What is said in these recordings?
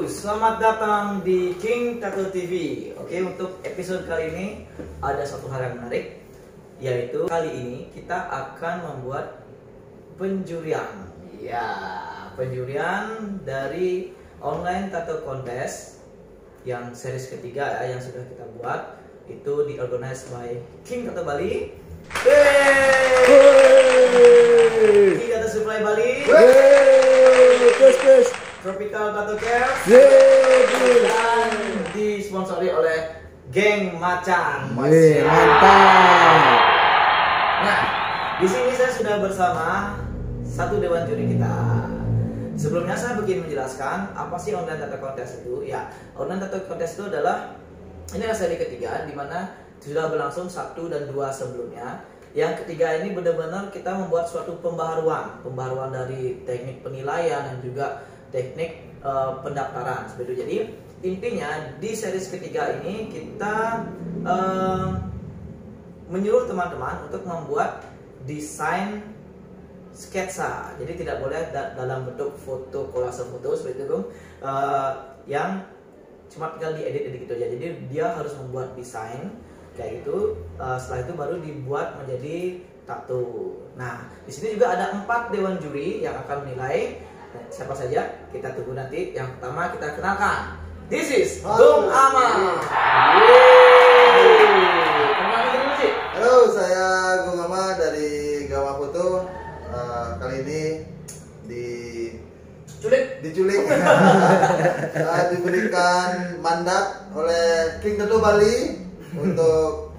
selamat datang di King Tattoo TV. Oke, untuk episode kali ini ada satu hal yang menarik, yaitu kali ini kita akan membuat penjurian. Ya, penjurian dari online tattoo contest yang series ketiga ya, yang sudah kita buat. Itu diorganize by King Tattoo Bali, King Tattoo Supply Bali, Tropical Tattoo Care, dan disponsori oleh Geng Macan. Mantap. Nah, di sini saya sudah bersama satu dewan juri kita. Sebelumnya saya begini menjelaskan apa sih online tattoo contest itu. Ya, online tattoo contest itu adalah ini adalah seri ketiga, di mana sudah berlangsung 1 dan 2 sebelumnya. Yang ketiga ini benar-benar kita membuat suatu pembaharuan dari teknik penilaian dan juga teknik pendaftaran seperti itu. Jadi intinya di series ketiga ini kita menyuruh teman-teman untuk membuat desain sketsa. Jadi tidak boleh dalam bentuk foto, kolase foto seperti itu, yang cuma tinggal diedit gitu aja. Jadi dia harus membuat desain kayak gitu. Setelah itu baru dibuat menjadi tato. Nah, di sini juga ada 4 dewan juri yang akan menilai. Nah, siapa saja? Kita tunggu nanti. Yang pertama kita kenalkan. This is Bung Ama. Halo, saya Gung Ama dari Gama Foto. Kali ini diculik diberikan mandat oleh King Tattoo Bali untuk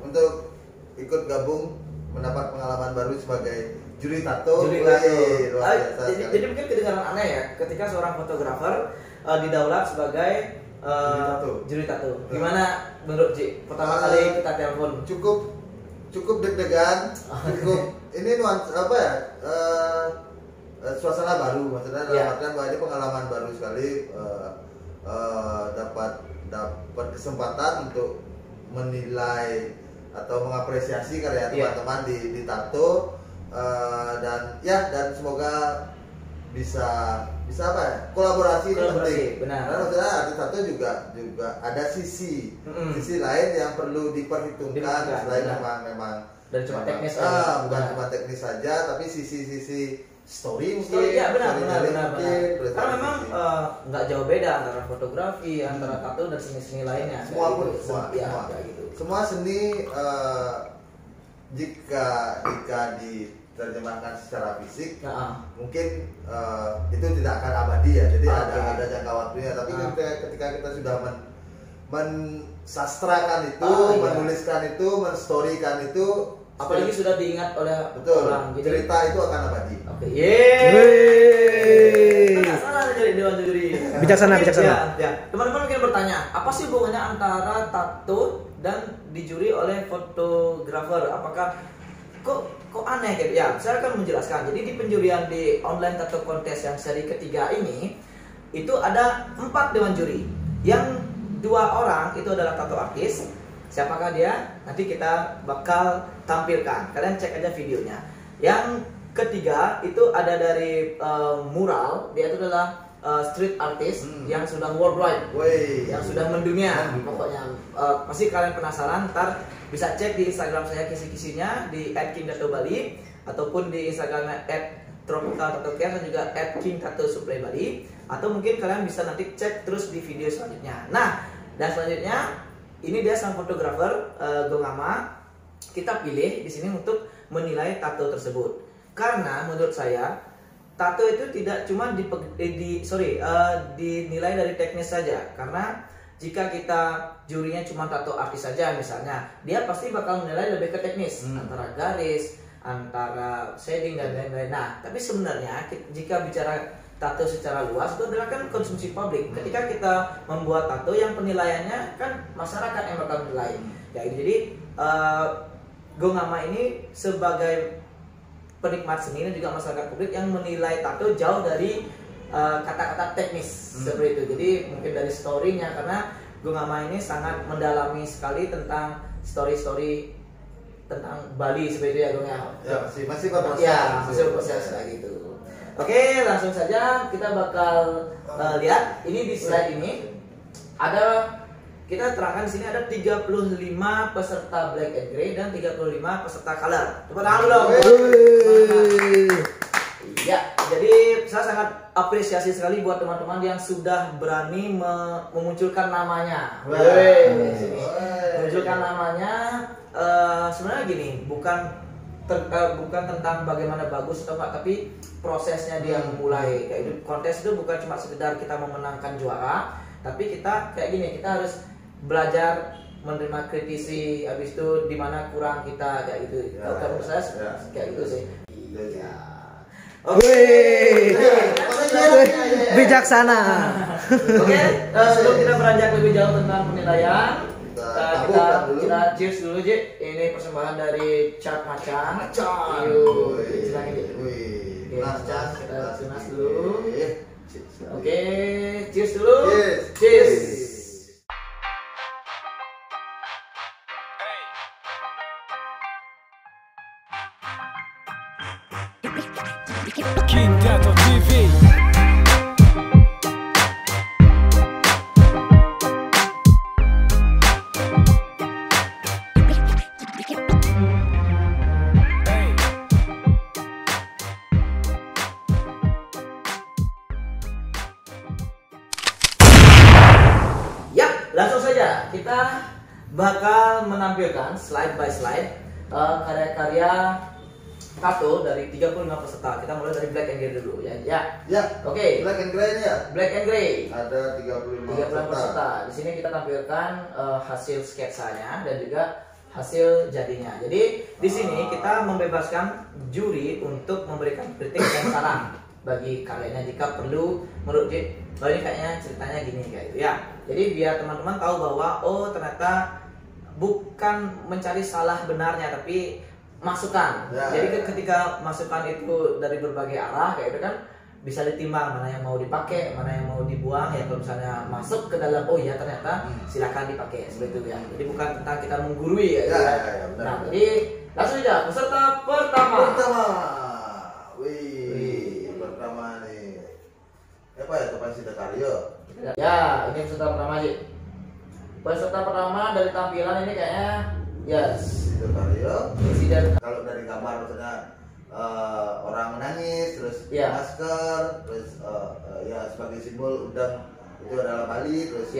ikut gabung mendapat pengalaman baru sebagai juri tato. Jadi mungkin kedengaran aneh ya ketika seorang fotografer didaulat sebagai juri tato. Gimana menurut Ji? Pertama kali kita telepon. Cukup deg-degan, ini nuansa apa ya? Suasana baru, maksudnya dalam artian bahwa ini pengalaman baru sekali, dapat kesempatan untuk menilai atau mengapresiasi karya teman-teman di tato, dan semoga bisa apa ya, kolaborasi ini penting. Benar. Karena maksudnya artis tato juga ada sisi lain yang perlu diperhitungkan selain memang dan cuma teknis bukan cuma teknis saja, tapi sisi story mungkin. Iya, benar. Karena memang nggak jauh beda antara fotografi, antara tato dan seni-seni lainnya. Semua seni jika diterjemahkan secara fisik, mungkin itu tidak akan abadi ya. Jadi ada jangka waktunya. Tapi ketika kita sudah mensastrakan itu, menuliskan itu, menstorykan itu, apalagi sudah diingat oleh orang. Jadi cerita itu akan abadi. Oke. Bijaksana jadi dewan juri. Bijaksana. Ya. Teman-teman mungkin bertanya, apa sih hubungannya antara tato dan dijuri oleh fotografer? Apakah kok aneh gitu? Ya, saya akan menjelaskan. Jadi di penjurian di online tato contest yang seri ketiga ini itu ada 4 dewan juri. Yang 2 orang itu adalah tato artis. Siapakah dia? Nanti kita bakal tampilkan. Kalian cek aja videonya. Yang ketiga itu ada dari mural. Dia itu adalah street artist yang sudah worldwide, yang sudah mendunia. Pokoknya pasti kalian penasaran. Ntar bisa cek di Instagram saya kisi-kisinya di @king_tattoo_bali ataupun di Instagramnya @tropical_tattoo_care dan juga @king_tattoo_supply_bali, atau mungkin kalian bisa nanti cek terus di video selanjutnya. Nah, dan selanjutnya ini dia sang fotografer Gung Ama. Kita pilih di sini untuk menilai tato tersebut. Karena menurut saya tato itu tidak cuma dinilai dari teknis saja. Karena jika kita jurinya cuma tato artis saja misalnya, dia pasti bakal menilai lebih ke teknis, antara garis, antara shading dan lain-lain. Nah, tapi sebenarnya jika bicara tato secara luas itu adalah kan konsumsi publik. Ketika kita membuat tato, yang penilaiannya kan masyarakat yang bakal menilai. Ya, jadi Gung Ama ini sebagai penikmat seni dan juga masyarakat publik yang menilai tato jauh dari kata-kata teknis seperti itu. Jadi mungkin dari story-nya, karena Gung Ama ini sangat mendalami sekali tentang story tentang Bali seperti itu ya Gung ya. Ya, masih berproses. Masih berproses kayak gitu. Oke, langsung saja kita bakal lihat ini di slide ini ada, kita terangkan di sini ada 35 peserta black and gray dan 35 peserta color. Tepuk tangan dulu. Ya, jadi saya sangat apresiasi sekali buat teman-teman yang sudah berani memunculkan namanya. Memunculkan namanya. Sebenarnya gini, bukan tentang bagaimana bagus atau enggak, tapi prosesnya dia memulai. Kayak itu, kontes itu bukan cuma sekedar kita memenangkan juara, tapi kita kayak gini, kita harus belajar menerima kritisi, habis itu di mana kurang kita kayak gitu. Kalau proses kayak gitu sih. Iya. Oke. Bijaksana. Oke, sebelum kita beranjak lebih jauh tentang penilaian, kita cheers dulu, Ji. Ini persembahan dari Cat Macan. Yuk, silakan, Ji. Kita tunas dulu. Oke, cheers dulu. Cheers. King Dato TV. Langsung saja kita bakal menampilkan slide by slide karya-karya tato dari 35 peserta. Kita mulai dari black and gray dulu ya. Oke. Black and gray ya. Black and gray. Ada 35 peserta. Di sini kita tampilkan hasil sketsanya dan juga hasil jadinya. Jadi di sini kita membebaskan juri untuk memberikan kritik dan saran bagi karyanya jika perlu menurut J. Oh ini kayaknya ceritanya gini kayak gitu ya. Jadi biar teman-teman tahu bahwa oh ternyata bukan mencari salah benarnya tapi masukan. Jadi ketika masukan itu dari berbagai arah kayak itu kan bisa ditimbang mana yang mau dipakai, mana yang mau dibuang ya. Kalau misalnya masuk ke dalam oh ya ternyata silakan dipakai seperti itu ya. Jadi bukan tentang kita menggurui ya. Nah, jadi langsung aja peserta pertama. Pertama nih. Apa ya, Topan Sidakaryo? Ya, ini peserta pertama sih. Peserta pertama dari tampilan ini kayaknya yes. Sidakaryo. Kalau dari gambar maksudnya orang menangis, terus masker, terus ya sebagai simbol udang itu adalah Bali, terus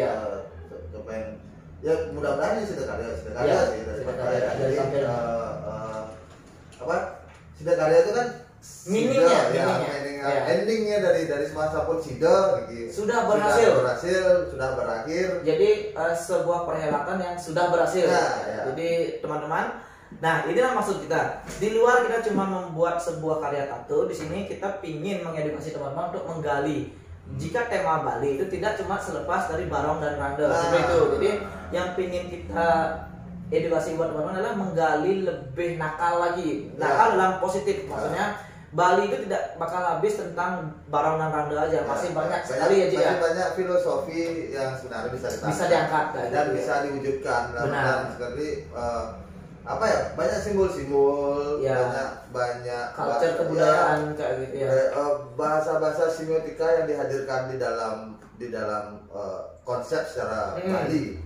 topeng. Ya mudah-mudahan ini Sidakaryo sih dari tampilan. Apa? Sidakaryo itu kan endingnya dari semasa pun sudah berhasil, sudah berakhir. Jadi sebuah perhelatan yang sudah berhasil. Jadi teman-teman, nah inilah maksud kita. Di luar kita cuma membuat sebuah karya tato, di sini kita pingin mengedukasi teman-teman untuk menggali. Jika tema Bali itu tidak cuma selepas dari barong dan randel seperti itu. Jadi yang pingin kita edukasi buat teman-teman adalah menggali lebih nakal lagi. Nakal dalam positif, maksudnya Bali itu tidak bakal habis tentang barang dan randa aja, masih banyak sekali ya. Masih banyak filosofi yang sebenarnya bisa diangkat dan bisa diwujudkan. Dan sekali apa ya, banyak simbol-simbol, banyak culture kebudayaan kayak gitu ya. Bahasa-bahasa semiotika yang dihadirkan di dalam konsep secara Bali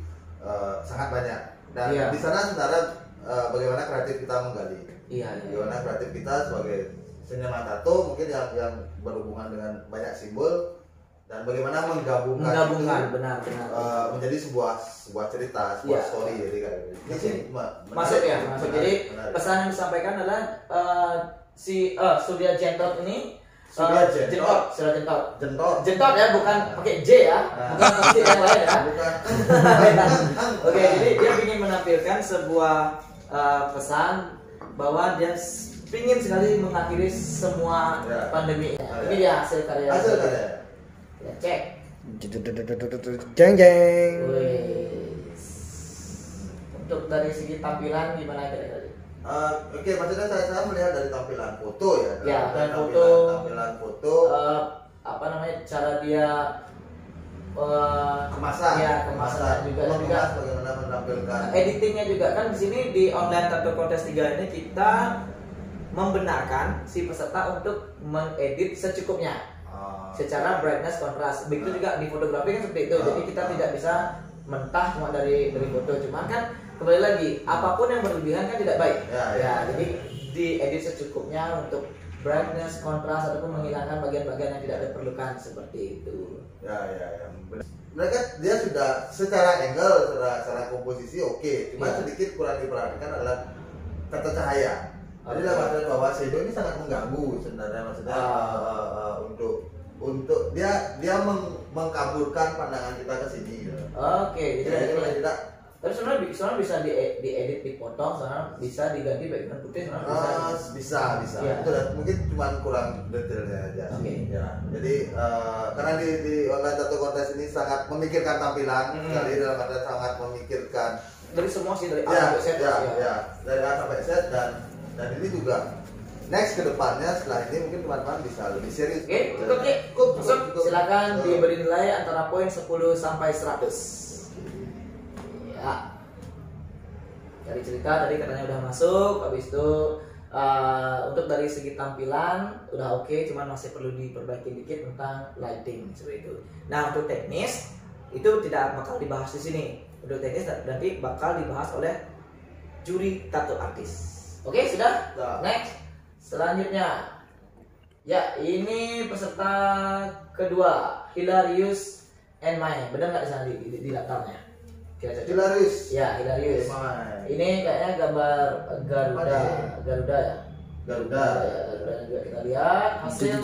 sangat banyak. Dan di sana sebenarnya bagaimana kreatif kita menggali. Bagaimana kreatif kita sebagai seniman tato mungkin yang berhubungan dengan banyak simbol dan bagaimana menggabungkan itu, benar. Menjadi sebuah cerita, sebuah story. Jadi kan masuk. Jadi pesan yang disampaikan adalah Surya Jentot ini Jentot ya, bukan pakai J ya, bukan pakai yang lain ya. Oke, jadi dia ingin menampilkan sebuah pesan bahwa dia ingin sekali mengakhiri semua pandemi. Ini dia hasil karya. Ya, cek. Jeng. Untuk dari segi tampilan gimana kira-kira? Oke, maksudnya saya melihat dari tampilan foto ya. Tampilan foto. Apa namanya, cara dia kemasan juga bagaimana menampilkan editingnya juga kan. Di sini di online tato kontes 3 ini kita membenarkan si peserta untuk mengedit secukupnya secara brightness, kontras. Begitu juga di fotografi kan seperti itu. Jadi kita tidak bisa mentah cuma dari foto. Cuman kan kembali lagi, apapun yang berlebihan kan tidak baik. Jadi diedit secukupnya untuk brightness, kontras, ataupun menghilangkan bagian-bagian yang tidak diperlukan seperti itu. Mereka dia sudah secara angle, secara komposisi oke, cuma sedikit kurang diperhatikan adalah tata cahaya. Jadi dalam artian bahwa shadow ini sangat mengganggu sebenarnya, maksudnya untuk dia mengkaburkan pandangan kita ke sini. Jadi tidak. Tapi sebenarnya bisa diedit, dipotong, sebenarnya bisa diganti background putih, sebenarnya bisa. Ya. Itu mungkin cuma kurang detailnya aja. Jadi karena di online tattoo contest ini sangat memikirkan tampilan, sekali dalam artian sangat memikirkan dari semua sih, dari A sampai Z. Dari A sampai Z, dan ini juga next ke depannya setelah ini mungkin teman-teman bisa lebih serius. Cukup. Silakan diberi nilai antara poin 10 sampai 100. Ya. Dari cerita tadi katanya udah masuk, habis itu untuk dari segi tampilan udah oke, cuman masih perlu diperbaiki dikit tentang lighting seperti itu. Nah, untuk teknis itu tidak bakal dibahas di sini. Untuk teknis nanti bakal dibahas oleh juri tattoo artis. Oke, sudah? Next. Selanjutnya. Ya, ini peserta kedua, Hilarious and Mai. Benar nggak di sana di daftarnya? Hilarious. Ya, Hilarious. Ini kayaknya gambar Garuda ya. Garuda. Garuda juga kita lihat hasil.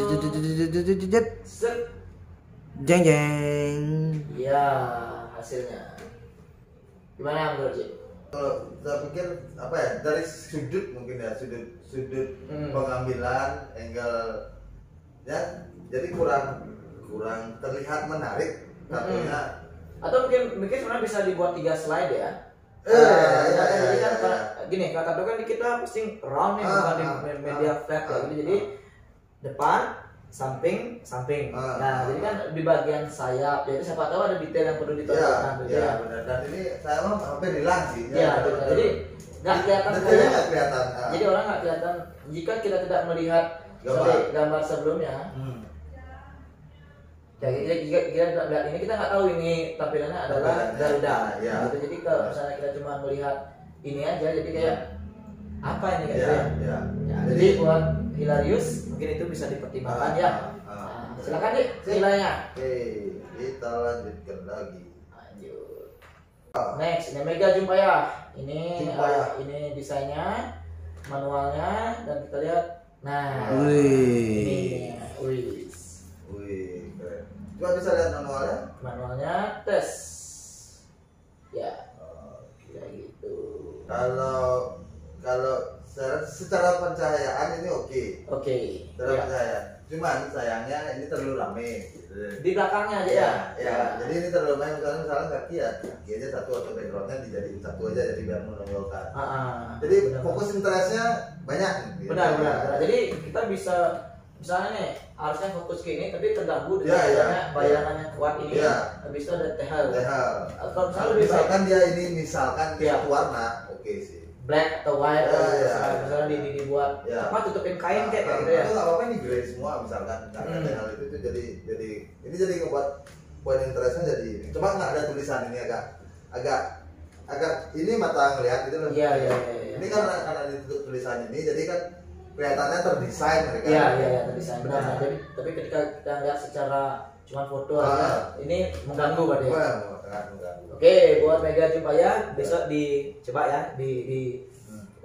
Jeng. Ya, hasilnya. Gimana menurut Cik? Kalau saya pikir apa ya, dari sudut mungkin ya, sudut pengambilan angle ya, jadi kurang terlihat menarik tatonya. Atau mungkin sebenarnya bisa dibuat 3 slide ya. Jadi kan gini, kalau tato kan kita pasti round nih, bukan di media flat ya. Jadi depan, samping. Nah, jadi kan di bagian sayap. Jadi siapa tahu ada detail yang perlu ditonjolkan. Benar. Dan ini saya mah hampir hilang sih. Jadi nggak kelihatan. Nggak kelihatan. Jadi orang nggak kelihatan jika kita tidak melihat gambar sebelumnya. Jadi kita lihat ini, kita nggak tahu ini tampilannya adalah Garuda. Gitu. Jadi kalau misalnya kita cuma melihat ini aja, jadi kayak apa ini kayaknya. Jadi buat Hilarious mungkin itu bisa dipertimbangkan ya. Silakan nih nilainya. Kita lanjutkan lagi. Next, ini Mega Jumpaya. Ini desainnya, manualnya, dan kita lihat. Nah, ini, Coba bisa lihat manualnya? Manualnya tes. Ya. Kayak gitu. Kalau secara pencahayaan ini oke. Secara pencahayaan. Cuman sayangnya ini terlalu rame. Di belakangnya aja ya. Jadi ini terlalu rame, misalnya kaki aja satu, atau backgroundnya dijadiin satu aja, jadi biar menonjolkan. Jadi fokus interestnya banyak. Benar. Jadi kita bisa misalnya nih harusnya fokus ke ini, tapi terganggu dengan bayangan yang kuat ini. Habis itu ada tehel. Kalau misalkan dia ini satu warna, oke sih. Black atau white, misalnya dibuat apa, tutupin kain kayak gitu ya. Itu nggak apa-apa, ini grey semua misalkan. Karena tehel itu jadi ngebuat poin interestnya jadi ini. Coba nggak ada tulisan ini agak ini mata ngelihat itu. Ini karena ditutup tulisan ini, jadi kan kelihatannya terdesain mereka. Terdesain benar. Jadi tapi ketika kita lihat secara cuma foto aja, ini mengganggu berarti. Mengganggu. Oke, buat Mega Jumpaya besok dicoba ya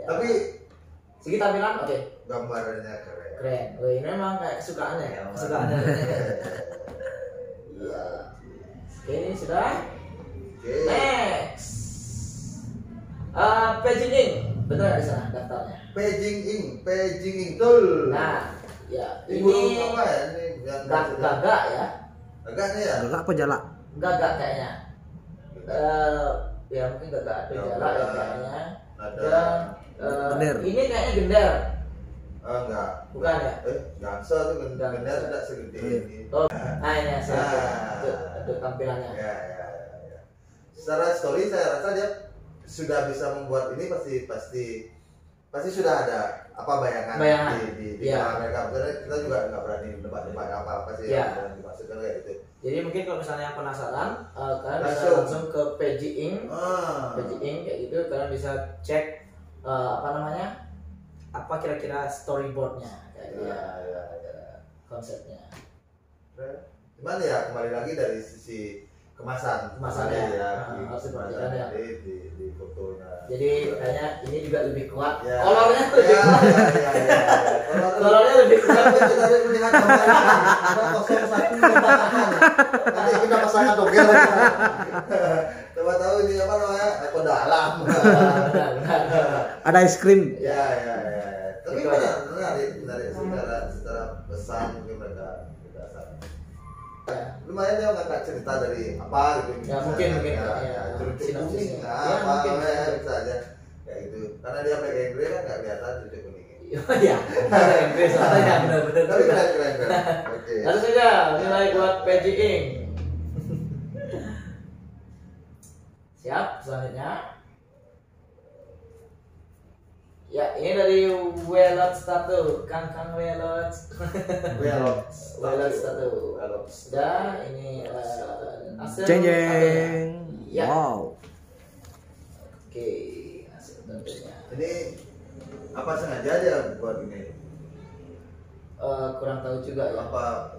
Tapi segi tampilan oke. Gambarnya keren. Ini memang kayak kesukaannya ya. Iya. Oke, ini sudah. Next. Paging Ink. Betul di sana daftarnya. Paging Ink tool. Nah, ya. Ini apa ya? Ini gagak ya. Gagaknya ya? Gagak apa jala? Gagak kayaknya. Ya mungkin gagak atau jala ya kayaknya. Gender. Ini kayaknya gender. Enggak. Bukan ya? Gansa tuh gender tidak segede ini. Nah ini hasilnya. Untuk tampilannya. Ya. Secara story saya rasa dia sudah bisa membuat ini pasti pasti sudah ada apa bayangan di ya. mereka. Sebenarnya kita juga nggak berani debat apa sih ya. yang dimaksudkan kayak gitu. Jadi mungkin kalau misalnya penasaran, kalian bisa langsung ke Page Ink, kayak gitu. Kalian bisa cek apa kira-kira storyboardnya, kayak konsepnya. Cuman ya kembali lagi dari sisi kemasannya ya, harus diperhatikan ya. Di fotonya. Jadi kayaknya ini juga lebih kuat. Ya. Kolornya lebih kuat. Kolornya lebih kuat. Kita melihat gambar 01 nanti kita pasangan togel. Coba tahu ini apa namanya? Eko dalam. Ada es krim. Ya. Tapi menarik secara pesan mungkin mereka asal. Lumayan ya ngangkat cerita dari apa gitu. Ya mungkin cucuk kuning bisa aja kayak gitu. Karena dia pakai Inggris kan nggak kelihatan cucuk kuning. Iya. Inggris ya benar-benar. Tapi keren. Oke. Lalu saja nilai buat Page Ink. Siap, selanjutnya. Ya, ini dari Welot Statu, Kang Welot. Welot Statu. Sudah, ini hasil. Jeng. Ya. Wow. Oke, hasil tentunya. Ini apa sengaja aja buat ini? Kurang tahu juga ya. Apa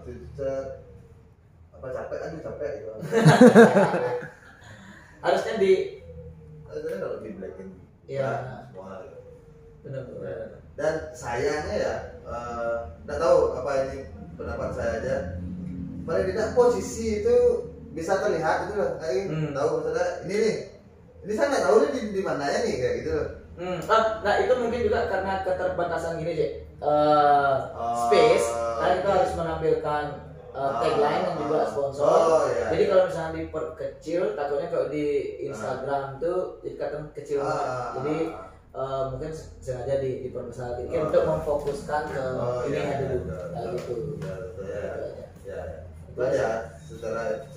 capek gitu. Harusnya kalau di blackin. Iya. Semua. Benar. Dan sayangnya ya, nggak tahu apa ini pendapat saya aja. Paling tidak posisi itu bisa terlihat gitu loh. Kayak tahu misalnya ini saya nggak tahu nih di mana ya nih kayak gitu loh. Nah itu mungkin juga karena keterbatasan gini sih. Space, karena kita harus menampilkan tagline dan juga sponsor. Iya. Jadi kalau misalnya diperkecil, takutnya kalau di Instagram tuh jadi kelihatan kecil banget. Jadi mungkin sengaja diperbesar dikit untuk memfokuskan ke ini aja dulu, gitu. Ya. Itu aja.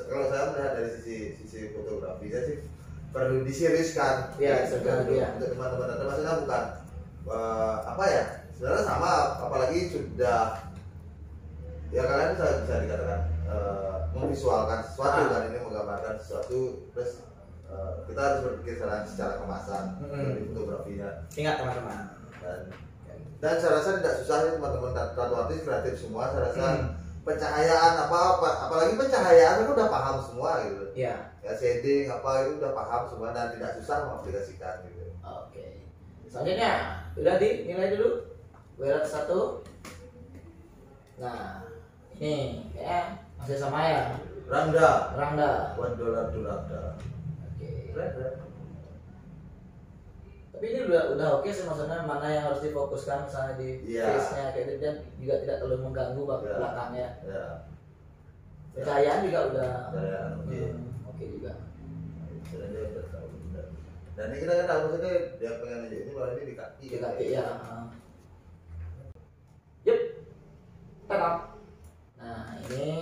Kalau saya melihat dari sisi fotografinya sih perlu diseriuskan. Ya, sekali ya. Untuk teman-teman, maksudnya bukan apa ya? Sebenarnya sama, apalagi sudah ya kalian bisa dikatakan memvisualkan sesuatu kan, ini menggambarkan sesuatu, terus kita harus berpikir secara kemasan di fotografinya. Ingat teman-teman. Dan saya rasa tidak susah ya teman-teman tattoo artis kreatif semua. Saya rasa pencahayaan apalagi pencahayaan itu udah paham semua gitu. Iya. Ya shading apa itu udah paham semua dan tidak susah mengaplikasikan gitu. Oke. Selanjutnya udah dinilai dulu. Welot 1. Nah, ini ya masih sama ya. Rangda. $1 to Rangda. Oke. Tapi ini udah oke sih, maksudnya mana yang harus difokuskan misalnya di face-nya kayak gitu, dan juga tidak terlalu mengganggu belakangnya. Ya. Pencahayaan juga udah oke juga. Dan ini kita kan tahu maksudnya dia pengen aja ini malah ini di kaki. Di kaki ya. Yup. Tetap. Nah, ini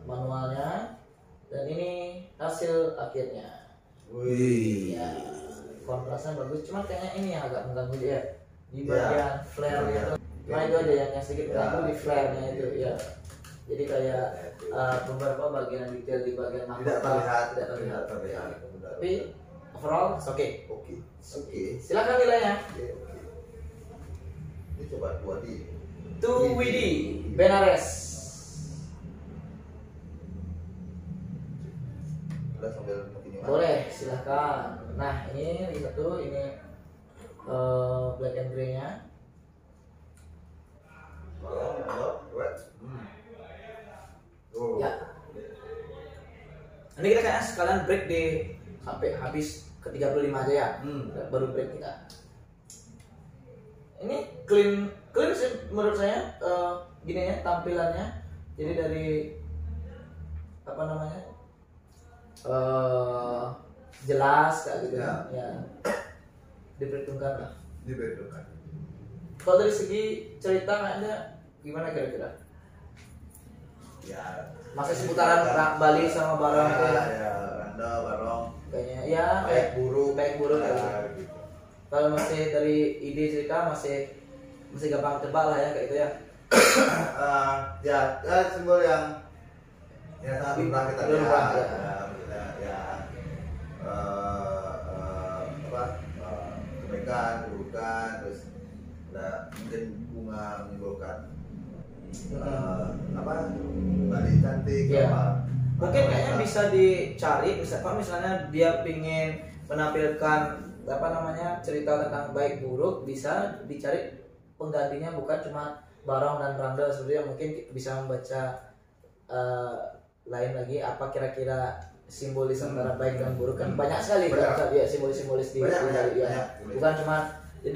manualnya dan ini hasil akhirnya. Wih. Ya, kontrasnya bagus, cuma kayaknya ini yang agak mengganggu dia di bagian flare-nya itu. Cuma itu aja yang sedikit mengganggu di flare-nya itu ya. Jadi kayak beberapa bagian detail di bagian mahkota tidak terlihat. Tapi overall oke. Silakan nilainya. Ini coba 2D. 2WD Benares. Boleh, silahkan. Nah, ini lagi satu, ini black and grey-nya. Ya. Ini kita kayaknya sekalian break di sampai habis ke 35 aja ya. Baru break kita. Ini clean sih menurut saya, gini ya tampilannya. Jadi dari apa namanya? Jelas kayak gitu ya. Diperhitungkan lah. Kalau dari segi cerita kayaknya gimana kira-kira? Ya, masih seputaran Bali sama Barong ya, Randa, Barong. Kayaknya ya Baik buruk kayak gitu. Kalau masih dari ide cerita masih gampang tebak lah ya kayak gitu ya. Ya simbol yang sangat lumrah kita lihat. Kebaikan, keburukan, terus ada mungkin bunga menimbulkan Bali cantik. Mungkin kayaknya bisa dicari, misalnya dia pingin menampilkan cerita tentang baik buruk, bisa dicari penggantinya bukan cuma barong dan randel, sebenarnya mungkin bisa membaca lain lagi apa kira-kira simbolis antara baik dan buruk, kan banyak sekali ya simbolis di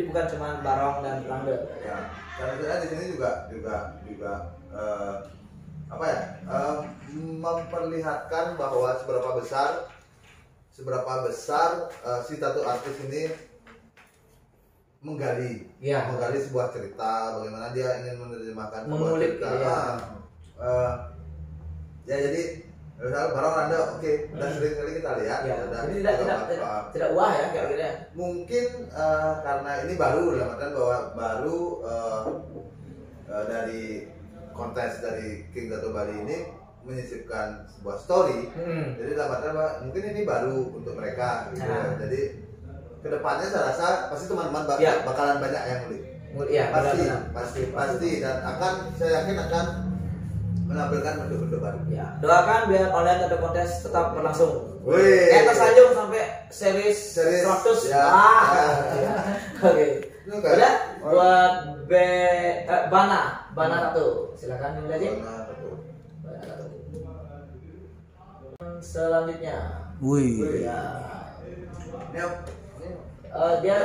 bukan cuma barong dan randel. Ya, karena di sini juga memperlihatkan bahwa seberapa besar si tattoo artis ini menggali sebuah cerita, bagaimana dia ingin menerjemahkan sebuah cerita. Jadi misalnya barang randa, dan sering kali kita lihat. Jadi tidak wah ya kayak gitu ya. Mungkin karena ini baru, dalam artian bahwa baru dari kontes dari King Tattoo Bali ini menyisipkan sebuah story. Jadi dalam artian bahwa mungkin ini baru untuk mereka gitu. Jadi kedepannya saya rasa pasti teman-teman bakalan banyak yang beli. Pasti dan saya yakin akan menampilkan bentuk-bentuk baru. Ya, doakan biar online Tattoo kontes tetap berlangsung. Kita saja sampai series 100. Oke. Udah buat Bana Tattoo. Silakan dimulai aja. Bana Tattoo. Selanjutnya. Dia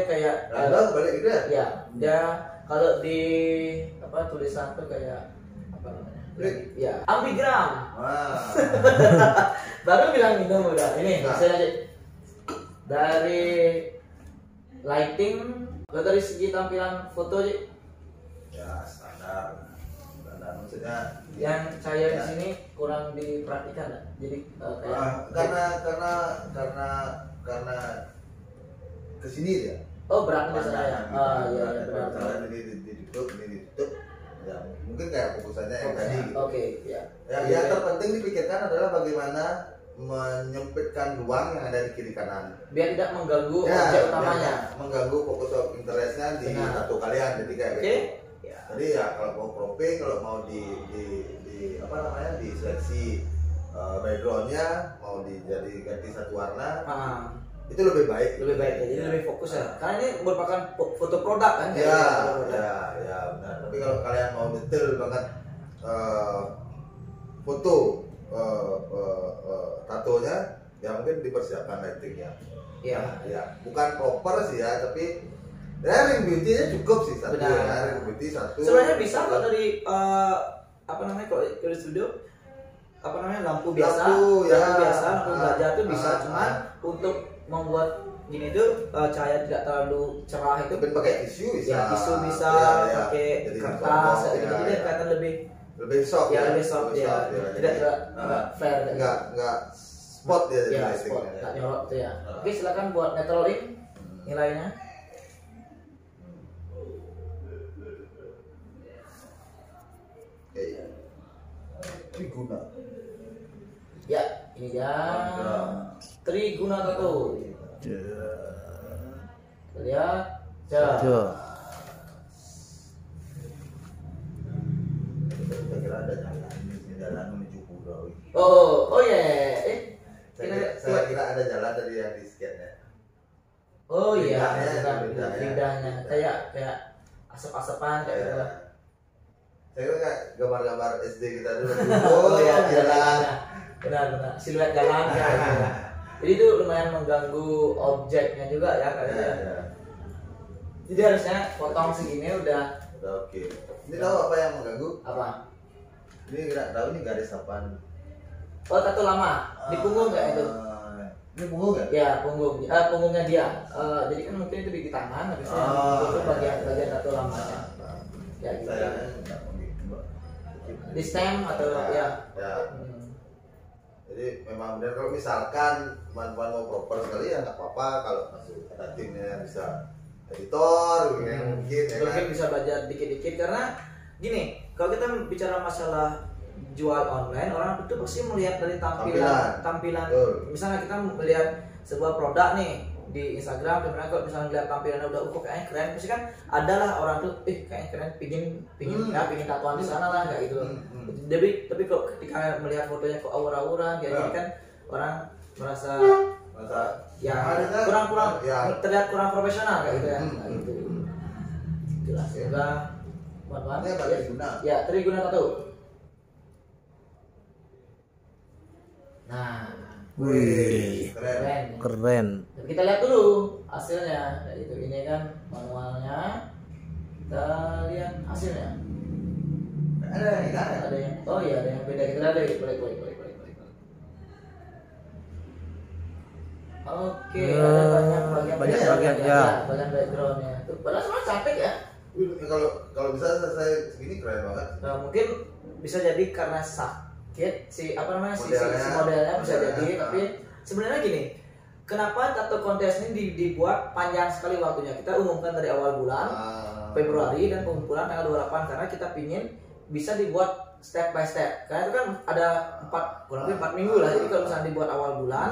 kayak balik gitu ya? Ya, dia kalau di tulisan tuh kayak apa namanya? Ya, ambigram. Baru bilang minum udah. Ini hasil aja. Dari lighting, dari segi tampilan foto aja. Ya, standar maksudnya. Yang saya di sini kurang diperhatikan, jadi karena kesini dia. Berat saya. Berat. Ini ditutup. Ya, mungkin kayak fokusannya yang tadi gitu. Yang terpenting dipikirkan adalah bagaimana menyempitkan ruang yang ada di kiri kanan biar tidak mengganggu objek utamanya, mengganggu fokus of interestnya di tattoo kalian. Jadi kayak gitu. Jadi ya kalau mau cropping, kalau mau di seleksi backgroundnya mau ganti satu warna, itu lebih baik ya, jadi lebih fokus ya, karena ini merupakan foto produk kan ya benar. Tapi kalau kalian mau detail banget foto tatonya, ya mungkin dipersiapkan lightingnya. Bukan proper sih ya, tapi ring beauty-nya cukup sih satu. Ring beauty satu. Sebenarnya bisa kok dari kalau dari studio lampu biasa, lampu belajar itu bisa, cuman untuk membuat gini tuh cahaya tidak terlalu cerah itu pakai tisu bisa. Pakai kertas, jadi kelihatan lebih soft ya. Tidak flare, enggak spot ya, spot, enggak nyorot tuh ya. Oke, silakan buat netralin nilainya. Triguna. Ya, ini dia. Triguna Tattoo. Lihat. Kira ada jalan menuju Pulau. Saya kira ada jalan dari yang di sketnya. Lidahnya kayak asap-asapan kayak gitu. Saya kira kayak gambar-gambar SD kita dulu. Jalan. Benar. Siluet jalan kayak gitu. Jadi itu lumayan mengganggu objeknya juga ya kayaknya. Jadi harusnya potong segini udah oke. Ini tahu apa yang mengganggu? Apa? Ini nggak tahu nih garis apaan. Tattoo lama di punggung nggak itu? Ini punggung nggak? Ya punggung. Punggungnya dia. Jadi kan mungkin itu di tangan, habisnya itu bagian tattoo lamanya. Ya gitu. Di stem atau ya. Jadi memang memang benar. Kalau misalkan teman-teman mau proper sekali ya nggak apa-apa kalau masuk ada timnya yang bisa editor gitu mungkin ya mungkin kan? bisa belajar dikit-dikit karena gini, kalau kita bicara masalah jual online, orang itu pasti melihat dari tampilan. Misalnya kita melihat sebuah produk nih di Instagram, dimana kalau misalnya lihat tampilannya udah kayaknya keren, pasti kan adalah orang tuh kayaknya keren, pingin tatoan di sana lah kayak gitu. Tapi kok ketika melihat fotonya kok aura-aura kayak gitu kan orang merasa ya kurang terlihat kurang profesional kayak gitu ya. Kayak gitu. Jelas ya. Ya, Triguna Tattoo. Nah, Wih, keren. Tapi kita lihat dulu hasilnya. Kayak gitu. Ini kan manualnya. Kita lihat hasilnya. Ada yang ada yang beda. Kita lihat deh. Boleh. Oke, ada banyak bagian ya. Bagian backgroundnya. Tuh, padahal semua cantik ya. Kalau bisa saya segini keren banget. Nah, mungkin bisa jadi karena si modelnya bisa jadi, tapi sebenarnya gini, kenapa tato kontes ini dibuat panjang sekali waktunya? Kita umumkan dari awal bulan Februari dan pengumpulan tanggal 28 karena kita pingin bisa dibuat step by step. Karena itu kan ada kurang lebih 4 minggu lah. Jadi kalau misalnya dibuat awal bulan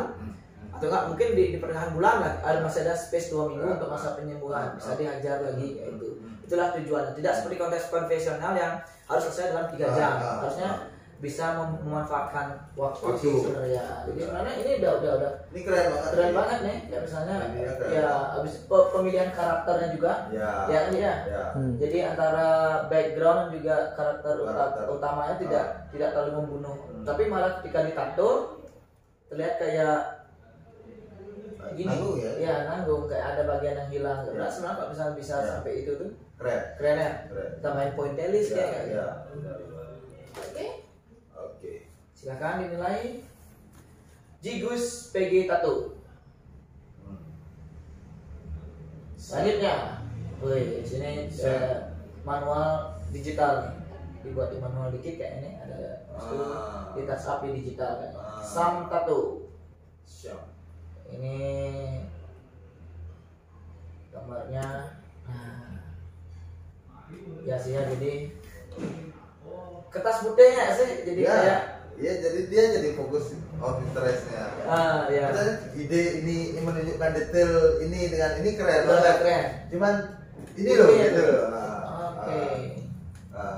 atau enggak mungkin di pertengahan bulan lah, masih ada space 2 minggu untuk masa penyembuhan, bisa dihajar lagi kayak itu. Itulah tujuannya. Tidak seperti kontes konvensional yang harus selesai dalam 3 jam. Harusnya bisa memanfaatkan waktu sih sebenarnya. Jadi sebenarnya ini udah ini keren banget nih. Ya misalnya ya habis pemilihan karakternya juga. Ya. Jadi antara background dan juga karakter utamanya tidak terlalu membunuh. Tapi malah ketika ditato terlihat kayak gini. Nanggung kayak ada bagian yang hilang. Karena sebenarnya kalau misalnya bisa sampai itu tuh keren ya. Kita main pointillis kayak gitu. Oke. Silakan dinilai. Jigus PG Tattoo. Selanjutnya, di sini manual digital nih. Dibuat di manual dikit kayak ini ada di touch up digital kan. Sam Tattoo. Ini gambarnya. Ya sih ya, jadi kertas putihnya sih jadi kayak jadi dia jadi fokus of interestnya. Ya. Ide ini menunjukkan detail ini dengan ini keren banget. Cuman ini loh gitu. Oke.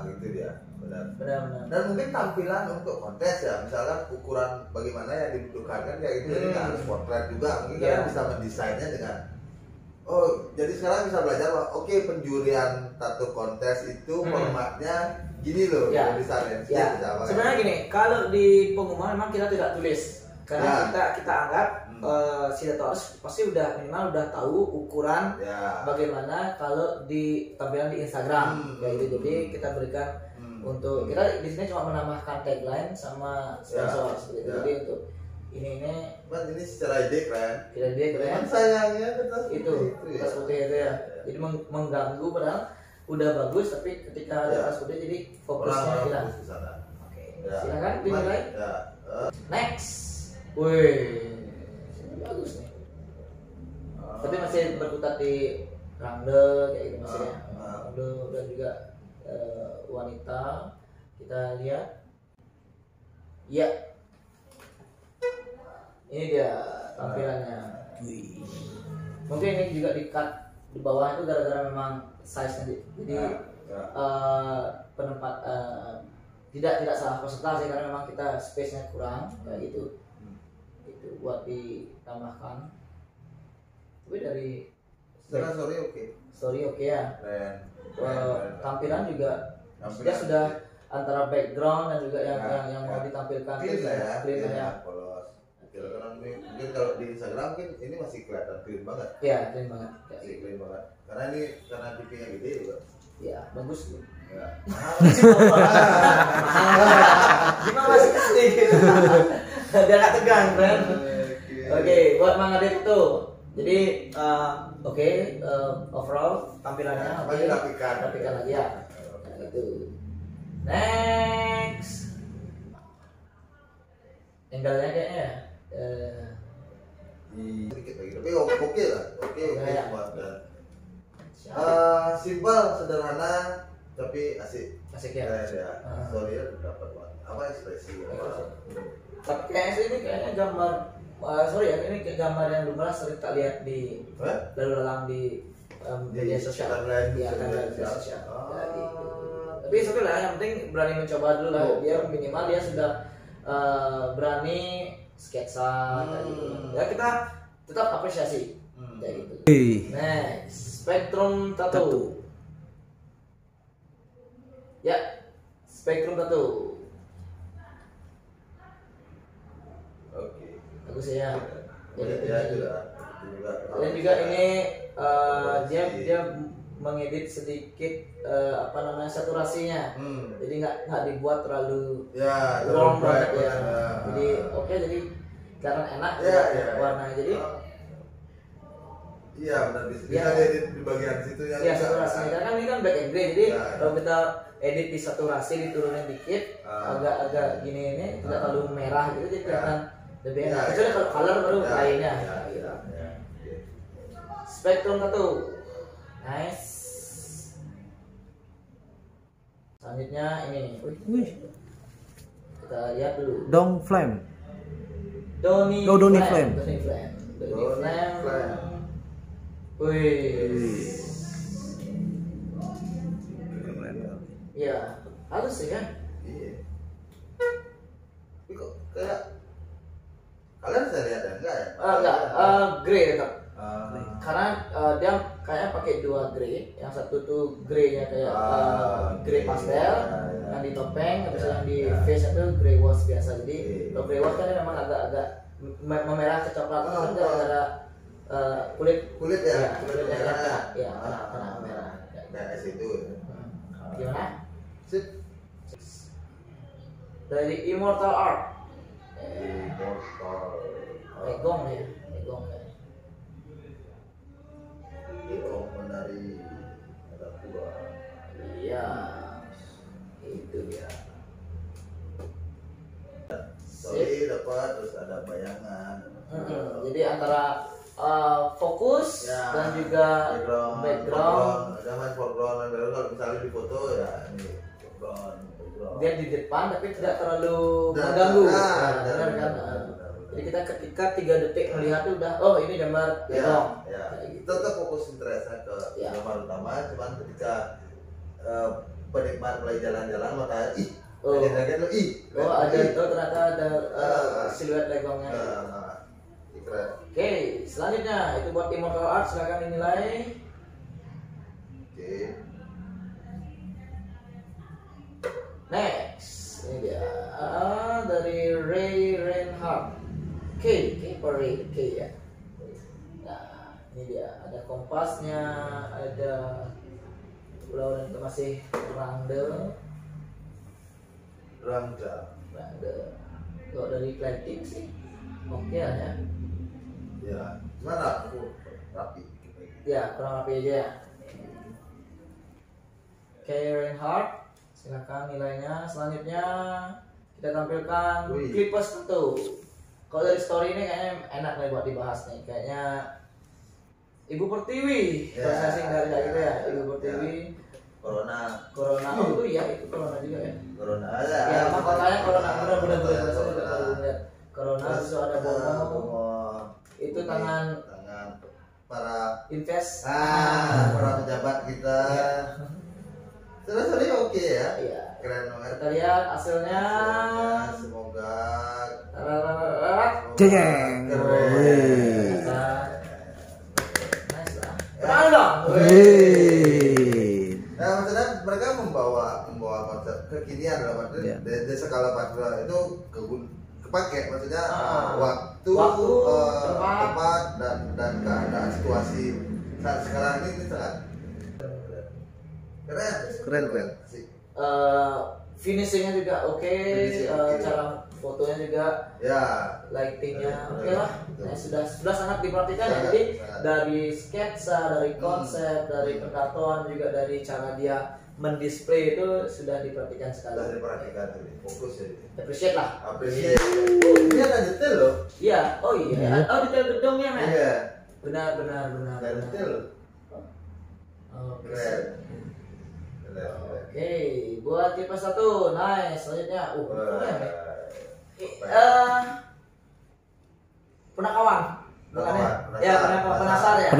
Gitu dia. Benar. Dan mungkin tampilan untuk kontes ya, misalkan ukuran bagaimana yang dibutuhkan kan kayak gitu. Jadi nggak harus potret juga. Mungkin kalian bisa mendesainnya dengan jadi sekarang bisa belajar penjurian tato kontes itu formatnya gini loh, bisa landscape, bisa apa. Sebenarnya gini, kalau di pengumuman memang kita tidak tulis karena kita anggap si tatoers pasti minimal udah tahu ukuran bagaimana kalau di tampilan di Instagram kayak gitu. Jadi kita berikan untuk kita di sini cuma menambahkan tagline sama sponsor seperti itu. Jadi untuk ini secara ide keren. Cuman sayangnya kertas putih itu ya. Jadi mengganggu padahal udah bagus, tapi ketika ada kertas putih jadi fokusnya hilang. Oke. Silakan dinilai. Next. Wih. Bagus nih. Tapi masih berkutat di rangde kayak gitu masih ya. Rangde dan juga wanita. Kita lihat. Ya. Ini dia tampilannya. Mungkin ini juga di-cut di bawah itu gara-gara memang size-nya jadi penempat tidak salah presentasi karena memang kita space-nya kurang kayak gitu. Itu buat ditambahkan. Tapi dari story oke ya. Tampilan juga dia sudah antara background dan juga yang mau ditampilkan clean ya. Mungkin kalau di Instagram mungkin ini masih kelihatan clean banget. Iya, clean banget. Clean banget. Karena TV-nya gede juga. Iya, bagus loh. Ya. Gimana masih kecil gitu. Dia nggak tegang, kan? Oke, buat Mang Adit itu. Jadi overall tampilannya rapikan lagi ya. Gitu. Next. Angle-nya kayaknya ya. Sedikit lagi, tapi oke lah, oke Ya. semua. Simpel, sederhana, tapi asik. Asik ya. Ya. Sorry ya, dapat apa ekspresi apa. Tapi kayaknya ini kayaknya gambar sorry ya, ini kayak gambar yang lumrah sering tak lihat di lalu lalang di media sosial. Di media sosial. Ya, gitu. Tapi oke lah, yang penting berani mencoba dulu lah. Dia minimal dia sudah berani sketsa kayak gitu. Ya kita tetap apresiasi kayak gitu. Next, spektrum tattoo. Ya, spektrum tattoo. Oke. Bagus ya. Jadi Ya, juga. juga. Dan juga ini dia mengedit sedikit saturasinya. Jadi nggak dibuat terlalu warm banget ya. Jadi oke, jadi kelihatan enak ya warnanya. Jadi iya benar, bisa diedit di bagian situ ya. Iya, saturasinya. Karena kan ini kan black and gray, jadi kalau kita edit di saturasi diturunin dikit, agak gini ini tidak terlalu merah gitu, jadi kelihatan lebih enak. Kecuali kalau color baru lainnya. Spektrum tattoo. Nice. Selanjutnya ini. Kita lihat dulu. Dong Flame. Donny Flame. Wih. Iya, halus sih kan? Iya. Tapi kok kayak kalian bisa lihat ya? Enggak ya? Enggak, grey tetap. Karena dia kayaknya pakai dua grey. Yang satu tuh greynya kayak grey pastel, yang di topeng, habis yang di face itu grey wash biasa. Jadi kalau grey wash kan memang agak memerah kecoklatan kan gara-gara kulit ya, kulitnya kena merah. Kayak situ. Gimana? Sip. Dari Immortal Art. Immortal. Egong ya. Egong menari ada dua. Iya. Itu dia. Sorry dapat, terus ada bayangan. Jadi antara fokus dan juga background. Ada main foreground, kalau misalnya di foto ya ini foreground. Dia di depan tapi tidak terlalu mengganggu. Benar kan? Jadi kita ketika 3 detik melihat itu udah ini gambar background. Tetap fokus interestnya ke gambar utama, cuman ketika penikmat mulai jalan-jalan maka ada itu ternyata ada siluet legongnya. Keren. Oke, selanjutnya itu buat Immortal Art, silakan dinilai. Oke. Next, ini dia dari Ray Reinhardt. K ya. Nah, ini dia ada kompasnya, ada pulau dan itu masih rangda. Kalau dari plating sih oke ya. Ya, gimana? Aku rapi. Ya, kurang rapi aja ya. Reinhardt, silakan nilainya. Selanjutnya kita tampilkan Clippers Tattoo. Kalau dari story ini kayaknya enak nih buat dibahas nih. Kayaknya Ibu Pertiwi, sing dari gitu ya. Ibu Pertiwi. Corona. Oh itu ya, itu Corona juga ya. Corona ada. Ya, makanya Corona benar-benar saya juga baru lihat. Corona itu ada Bomo. Itu tangan para invest. Para pejabat kita. Terus oke ya. Iya. Keren banget. Kita lihat hasilnya. Semoga Jeng. Nice lah. Kenal dong. Nah, maksudnya mereka membawa konsep kekinian dalam arti dari skala Patra itu kepake, maksudnya waktu, tempat dan keadaan situasi saat sekarang ini sangat keren. Finishingnya juga oke. Cara fotonya juga lightingnya oke lah. Nah, sudah sangat diperhatikan ya. Jadi dari sketsa, dari konsep, dari perkartuan juga dari cara dia mendisplay itu sudah diperhatikan sekali. Sudah diperhatikan, fokus ya. Appreciate lah. Appreciate. Ini ada detail loh. Iya, oh iya. Oh detail gedungnya men. Iya. Benar. Ada detail. Oh, Keren. Oke, buat tipe 1, nice. Selanjutnya, keren ya. Penakawan. Ya, penasar ya.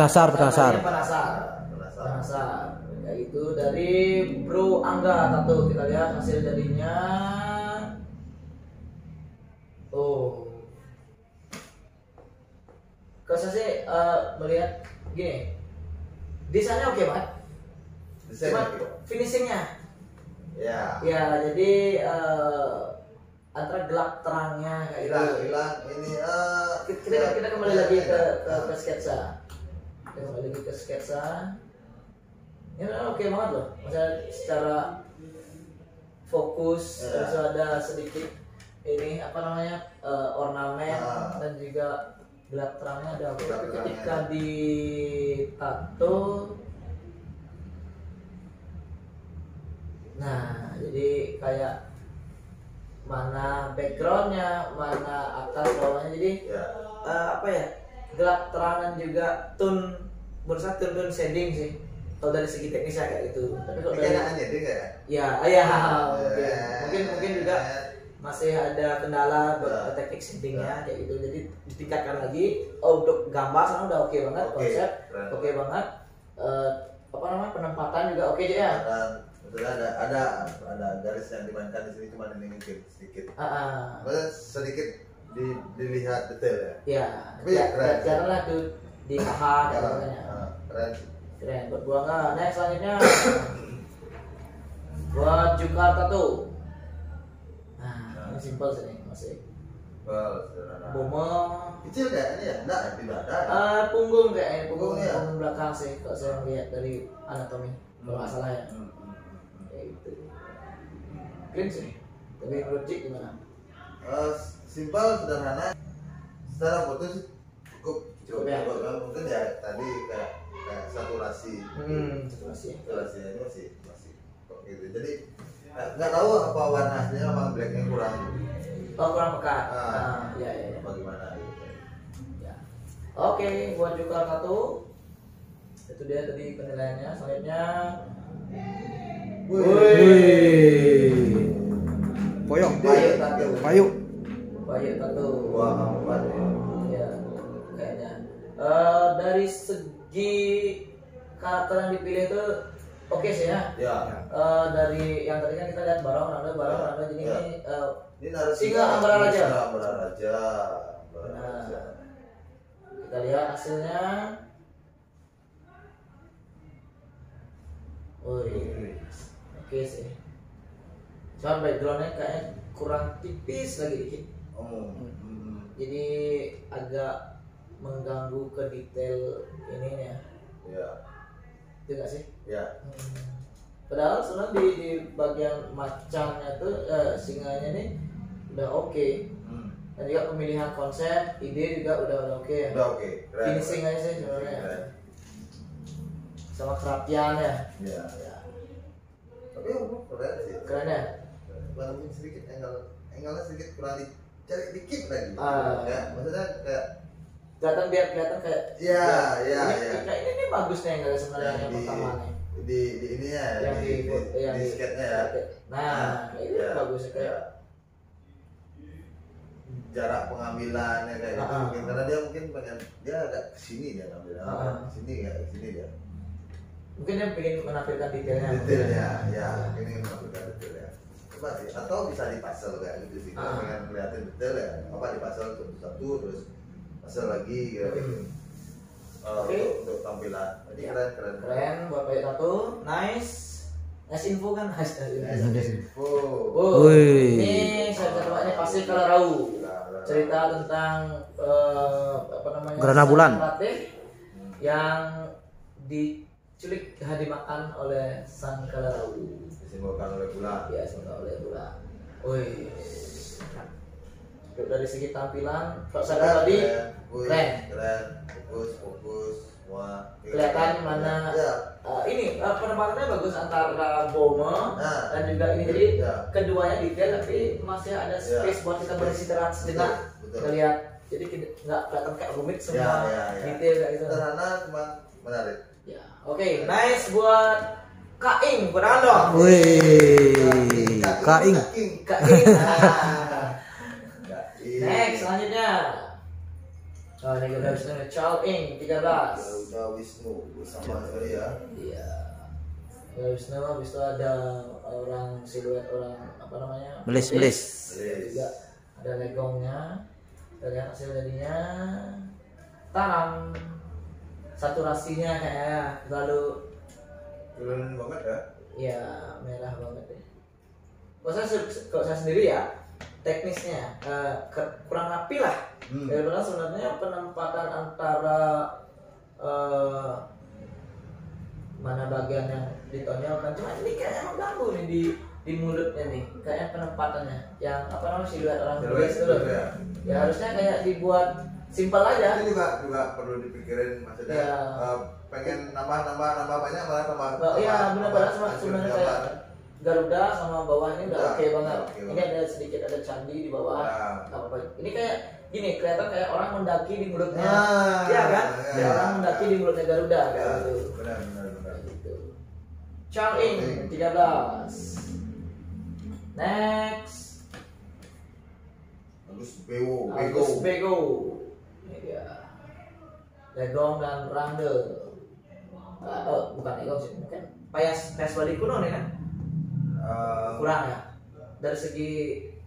Penasar. Yaitu dari Bro Angga Tato. Kita lihat hasil jadinya. Oh. Kalau saya sih melihat gini, desainnya oke banget. Cuma finishingnya. Ya. Ya, jadi antara gelap terangnya kayak hilang ini kita kembali lagi ke sketsa. Kita kembali lagi ke sketsa. Ini oke banget loh. Maksudnya secara fokus, terus ada sedikit ini apa namanya ornamen dan juga gelap terangnya ada. Tapi ketika di tato, nah jadi kayak mana backgroundnya, mana atas bawahnya, jadi apa ya, gelap terang dan juga tone, menurut saya tone shading sih. Kalau dari segi teknisnya kayak gitu. Tapi kalau dari shading ya? Ya, mungkin juga masih ada kendala teknik shadingnya kayak gitu. Jadi ditingkatkan lagi. Untuk gambar sana udah oke banget, konsep oke banget. Apa namanya, penempatan juga oke ya. Ada garis yang dimainkan di sini, cuma ini mungkin sedikit. Sedikit dilihat detail ya. Iya. Tapi keren lah tuh di paha katanya. Keren. Buat gua enggak. Next selanjutnya buat Jukar Tato. Nah, ini simpel sih masih. Bomo kecil kayak ini ya? Enggak, tidak ada. Punggung kayaknya, punggung ya? Punggung belakang sih kalau saya lihat dari anatomi. Kalau nggak salah ya. Kayak gitu. Clean sih. Tapi menurut Jik gimana? Simpel, sederhana. Secara foto sih cukup ya. Mungkin ya tadi kayak saturasi. Saturasinya ini masih kok gitu. Jadi nggak tahu apa warna aslinya, emang blacknya kurang. Kurang pekat. Ya. Apa gimana gitu. Ya. Oke, buat Jukar Tato. Itu dia tadi penilaiannya. Selanjutnya Poyok. Payu Tato. Wah, empat ya. Ya, kayaknya. Dari segi karakter yang dipilih itu oke sih ya. Dari yang tadi kan kita lihat Barong Rando, jadi ini Singa Ambara Raja. Kita lihat hasilnya. Oke sih. Cuma backgroundnya kayaknya kurang tipis lagi dikit. Jadi agak mengganggu ke detail ininya. Itu nggak sih? Padahal sebenarnya di bagian macannya tuh singanya nih udah oke. Dan juga pemilihan konsep, ide juga udah oke ya. Udah oke. Finishing aja sih sebenarnya. Sama kerapian ya. Tapi keren sih. Keren ya. Mungkin sedikit angle-nya sedikit kurang dicari dikit lagi. Ya, maksudnya kayak kelihatan kayak. Ini bagus nih angle sebenarnya yang pertama nih. Di ini ya. Di sketnya ya. Nah, ini bagus kayak. Jarak pengambilannya kayak gitu mungkin karena dia pengen agak kesini dia ngambil kesini dia mungkin dia pengen menampilkan detailnya ini menampilkan detailnya coba sih, atau bisa dipasel kayak gitu sih kalau pengen ngeliatin detail ya dipasel satu terus pasel lagi gitu. Untuk tampilan jadi keren buat Payu Tato, nice info kan info. Ini saya coba pasti Kalarau. Cerita tentang apa namanya? Gerhana bulan. Yang diculik dimakan oleh sang Kalarau. Disimbolkan oleh bulan. Ya, disimbolkan oleh bulan. Dari segi tampilan, kalau saya tadi keren, fokus. semua kelihatan mana ini penempatannya bagus antara bome dan juga ini, jadi keduanya detail tapi masih ada space buat kita beristirahat sejenak. Kita lihat, jadi nggak kelihatan kayak rumit semua detail kayak gitu. Sederhana cuma menarik. Ya, oke, nice buat Kaing, Fernando. Wih, Kaing. Next, selanjutnya. Oh, ini udah Wisnu, Chow Ing 13. Udah Wisnu sama sekali ya. Iya. Udah Wisnu, habis itu ada orang siluet orang apa namanya? Belis. Juga ada legongnya. Kita lihat hasil jadinya. Tanam. Saturasinya kayak lalu keren banget ya. Iya, merah banget ya. Kalau saya sendiri ya, teknisnya kurang rapi lah. Karena sebenarnya penempatan antara mana bagian yang ditonjolkan, cuma ini kayaknya mengganggu nih di mulutnya nih, kayaknya penempatannya yang apa namanya siluet orang tulis itu loh. Ya harusnya kayak dibuat simpel aja. Itu juga perlu dipikirin maksudnya. Pengen nambah banyak malah tambah. Iya benar, padahal sebenarnya kayak Garuda sama bawah ini udah oke banget. Ini ada sedikit ada candi di bawah. Apa? Ini kayak gini, kelihatan kayak orang mendaki di mulutnya. Iya kan? Kayak orang mendaki di mulutnya Garuda kayak gitu. Benar. Gitu. Chow Ing 13. Next. Agus Bego. Ini dia. Legong dan Rangde. Bukan legong sih, mungkin payas bali kuno nih kan? Kurang ya dari segi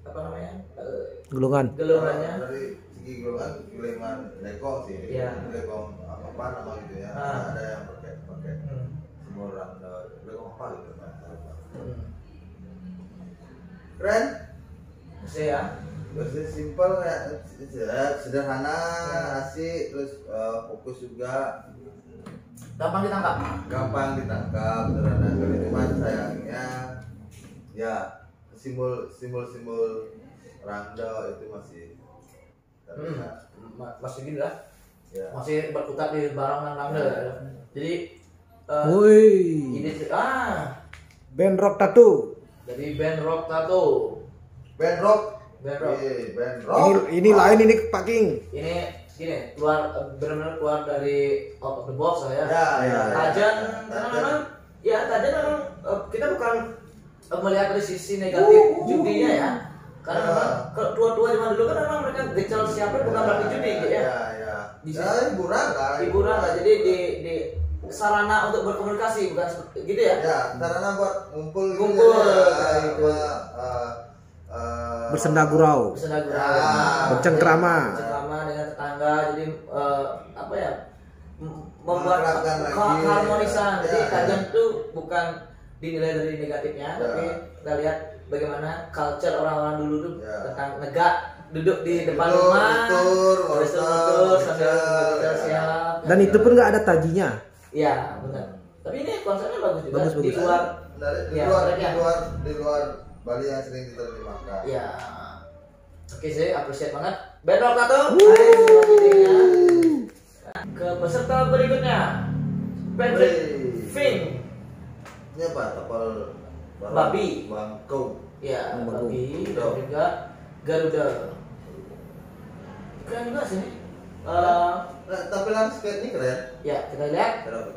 apa namanya gelungannya. Dari segi gelungan legong sih. Legong apa nama gitu ya. Ada yang pakai simbol legong apa gitu. Keren Masih ya. Masih simpel ya, sederhana, asik, terus fokus juga. Gampang ditangkap, sederhana sekali. Cuman sayangnya ya simbol Rangda itu masih terlihat. Masih gini lah. Ya. Masih berkutat di barang Rangda. Jadi ini Band Rock Tattoo. Jadi band rock tattoo. Band rock. Ini lain ini Pak King. Ini gini, benar-benar keluar dari out of the box lah ya. Tajan memang kita bukan melihat dari sisi negatif judinya ya. Karena memang tua-tua zaman dulu kan memang mereka gecel siapa bukan berarti judi gitu ya. Hiburan lah. Jadi di sarana untuk berkomunikasi bukan gitu ya. Ya, sarana buat ngumpul gitu. Bersenda gurau. Bercengkrama dengan tetangga, jadi apa ya, membuat keharmonisan. Jadi kajian itu bukan dinilai dari negatifnya, tapi kita lihat bagaimana culture orang-orang dulu tuh tentang negak duduk di depan rumah, tutur sambil siap. Dan itu pun nggak ada tajinya. Iya benar. Tapi ini konsepnya bagus juga. Bagus. Di luar Bali yang sering diterjemahkan. Iya. Oke, saya appreciate banget. Band Rock Tattoo. Ke peserta berikutnya. Patrick Fink. Ini apa? Tapal babi. Bangkau. Iya, babi dan juga Garuda. Keren juga sih. Tapi landscape ini keren. Ya, kita lihat. Keren.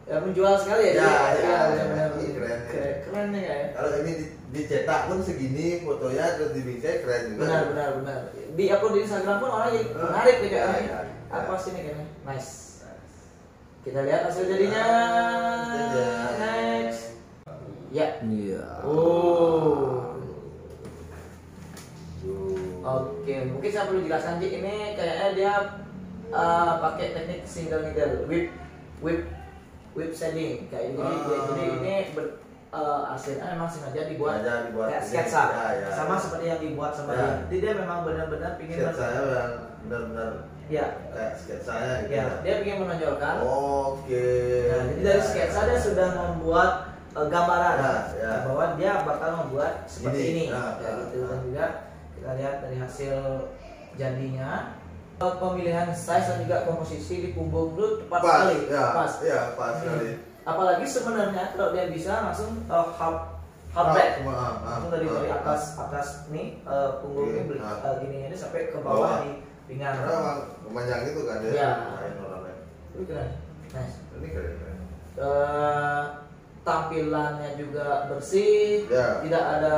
Ya, menjual sekali ya. Benar. Keren nih ya. Kalau ini dicetak pun segini fotonya terus dibingkai keren juga. Benar. Di upload di Instagram pun orang jadi menarik nih kayaknya. Apa sih nih kayaknya? Nice. Kita lihat hasil jadinya. Next. Ya. Oke, mungkin saya perlu jelaskan Ji, ini kayaknya dia pakai teknik single needle whip shading kayak ini. Jadi ini arsinya memang sengaja dibuat kayak sketsa, sama seperti yang dibuat sama dia. Jadi dia memang benar-benar pingin sketsanya yang benar-benar kayak sketsanya gitu. Ya, dia ingin menonjolkan. Oke. Nah, jadi dari sketsa dia sudah membuat gambaran bahwa dia bakal membuat seperti ini. Kayak gitu. Dan juga kita lihat dari hasil jadinya pemilihan size dan juga komposisi di punggung lu tepat Pas, sekali. ya, Pas. ya, pas sekali. Apalagi sebenarnya kalau dia bisa langsung half back. Langsung dari atas nih punggungnya gini ini sampai ke bawah di pinggang. Karena emang memanjang itu kan dia. Ya. Ini keren. Nice. Ini keren. Tampilannya juga bersih, Ya. tidak ada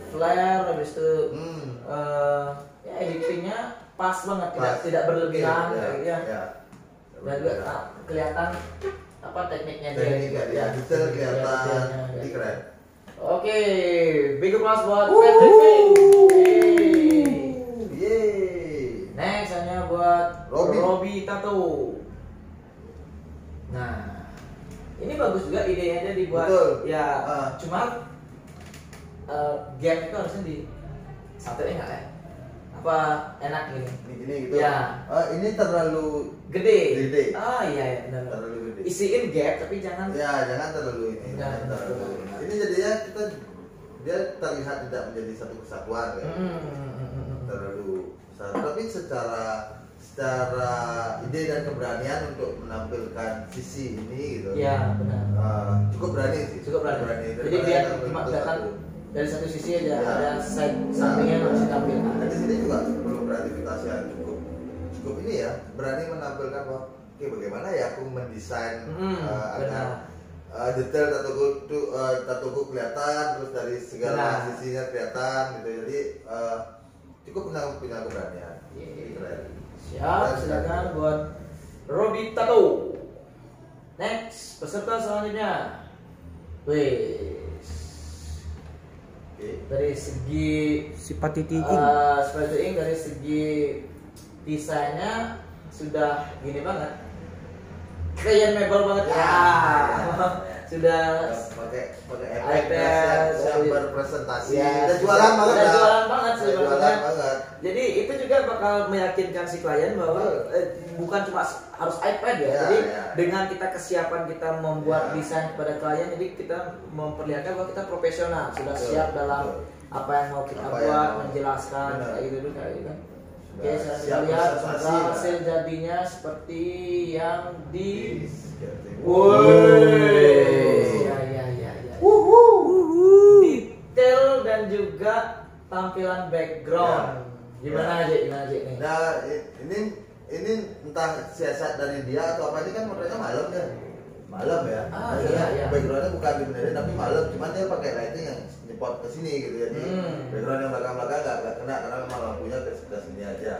flare, habis itu ya editingnya pas banget, tidak berlebihan kayak gitu ya. Dan juga kelihatan apa tekniknya dia juga ya. Detail kelihatan, ini keren. Oke, big applause buat Patrick Fink. Yeay. Next hanya buat Robby Tato. Nah, ini bagus juga idenya dia dibuat. Betul. Ya, cuma game itu harusnya di satunya nggak ya? Apa enak Gini gitu. Ya. Ini terlalu Gede. Ah iya benar. Terlalu gede. Isiin gap tapi jangan. Ya, jangan terlalu ini. Jangan terlalu. Ini jadinya dia terlihat tidak menjadi satu kesatuan ya. Terlalu besar. Tapi secara ide dan keberanian untuk menampilkan sisi ini gitu. Ya benar. Cukup berani sih. Cukup berani. Jadi Daripada biar yang cuma begitu kelihatan satu. dari satu sisi aja, Ya. ada sampingnya yang harus ditampilkan. Dan di sini juga perlu kreativitas yang cukup ini ya, berani menampilkan bahwa oke, bagaimana ya aku mendesain agar detail tatuku kelihatan, terus dari segala sisinya kelihatan gitu. Jadi cukup punya keberanian. Keren. Siap, silakan buat Robby Tato. Next, peserta selanjutnya. Dari segi Sipati tinggi. dari segi desainnya sudah gini banget, keren mebel banget ya. Sudah pakai iPad yang berpresentasi. Ya, Udah jualan banget. Udah jualan banget sih Jualan maksudnya. banget. Jadi itu juga bakal meyakinkan si klien bahwa bukan cuma harus iPad ya. Ya, Jadi ya. dengan kita kesiapan kita membuat desain kepada klien, jadi kita memperlihatkan bahwa kita profesional, sudah siap dalam apa yang mau kita buat, menjelaskan kayak gitu kayak gitu kan. Oke, saya siap lihat presentasi, hasil jadinya seperti yang di detail dan juga tampilan background. Gimana aja ini? Nah, ini entah siasat dari dia atau apa, ini kan modelnya malam ya. Malam ya. Iya. Backgroundnya bukan dibenerin tapi malam, cuman dia pakai lighting yang nyepot ke sini gitu. Jadi background yang belakang-belakang nggak kena karena memang lampunya ke sini aja.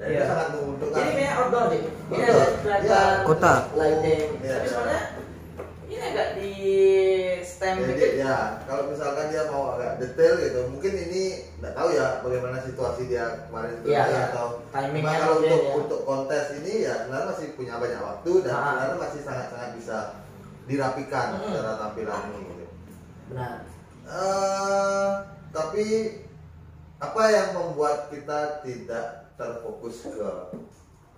Dan itu sangat menguntungkan. Ini kayak outdoor sih. Ini Outdoor. ada kelihatan Kota. lighting. Iya. Tapi sebenarnya ini agak di stem Jadi dikit. ya, kalau misalkan dia mau agak detail gitu, mungkin ini nggak tahu ya bagaimana situasi dia kemarin Iya. atau Timingnya cuma kalau mungkin, ya. untuk kontes ini ya sebenarnya masih punya banyak waktu dan sebenarnya masih sangat-sangat bisa dirapikan secara tampilan ini gitu. Benar. Tapi apa yang membuat kita tidak terfokus ke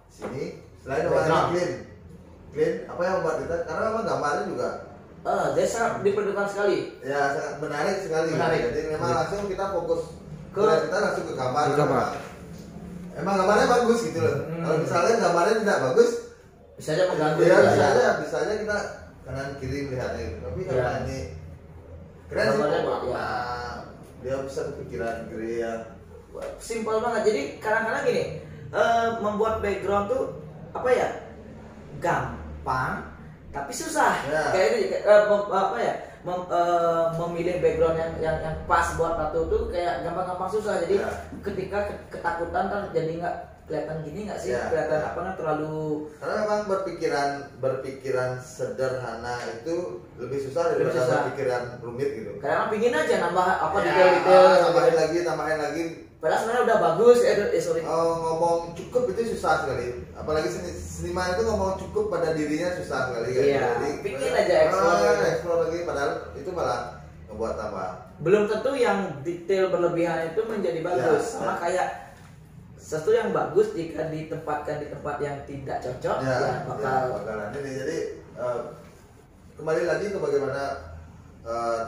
sini selain warnanya clean, apa yang membuat kita, karena memang gambarnya juga Dia sangat diperlukan sekali. ya sangat menarik sekali. Menarik. Jadi memang langsung kita fokus Ke kita langsung ke gambar. Emang gambarnya bagus gitu loh. Kalau misalnya gambarnya tidak bagus, Bisa aja mengganggu. ya juga. bisa aja kita kanan kiri melihatnya gitu. Tapi Ya. karena ini keren sih. Gambarnya, Dia bisa kepikiran ya. Simpel banget. Jadi kadang-kadang gini, membuat background tuh apa ya? Gampang tapi susah. Ya. Kayak ini memilih background yang pas buat tato tuh kayak gampang-gampang susah. Jadi ketika ketakutan kan jadi nggak kelihatan gini nggak sih? Kelihatan terlalu. Karena memang berpikiran sederhana itu lebih susah daripada berpikiran rumit gitu. Kadang pingin aja nambah apa detail-detail. Tambahin lagi. Padahal sebenarnya udah bagus. Sorry. Ngomong cukup itu susah sekali. Apalagi seniman itu ngomong cukup pada dirinya susah sekali kan. Iya. Jadi Pingin aja explore lagi, padahal itu malah ngebuat tambah. Belum tentu yang detail berlebihan itu menjadi bagus. Sama kayak sesuatu yang bagus jika ditempatkan di tempat yang tidak cocok bakalan ini. Jadi kembali lagi ke bagaimana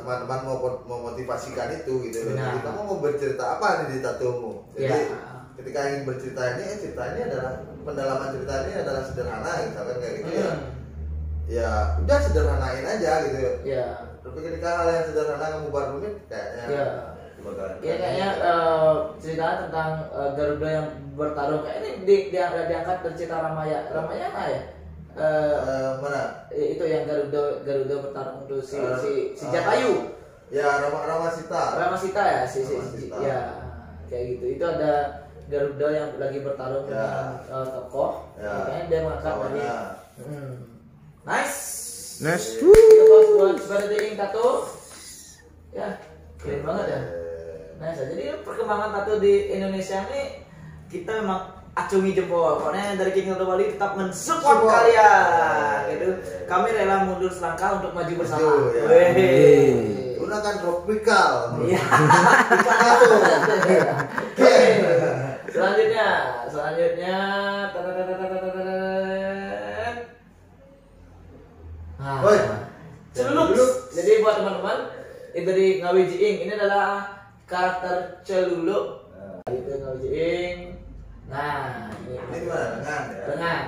teman-teman mau memotivasikan itu gitu. Jadi kamu mau bercerita apa nih di tatumu? Jadi ketika ingin bercerita ini, cerita ini adalah pendalaman cerita ini adalah sederhana, misalkan kayak gitu ya. Ya udah sederhanain aja gitu. Ya. Tapi ketika hal yang sederhana kamu buat rumit, kayaknya. Ya. Kayaknya cerita tentang Garuda yang bertarung kayak ini diangkat dari cerita Ramayana ya. Mana? Itu yang Garuda bertarung tuh si Jatayu. Ya Ramasita ya Ramasita. Ya kayak gitu. Itu ada Garuda yang lagi bertarung dengan tokoh. Kayaknya dia mengangkat dari nice. Buat seperti tato. Ya, keren banget ya. Nice. Jadi perkembangan tato di Indonesia ini kita memang acungi jempol. Pokoknya dari King Tato Bali tetap mensupport kalian. Gitu. Kami rela mundur selangkah untuk maju bersama. Gunakan tropical. Iya. Selanjutnya. Celuluk. Jadi buat teman-teman itu dari Ngawiji Ing, ini adalah karakter celuluk. Itu Ngawiji Ing. Nah, ini gimana? Lengan.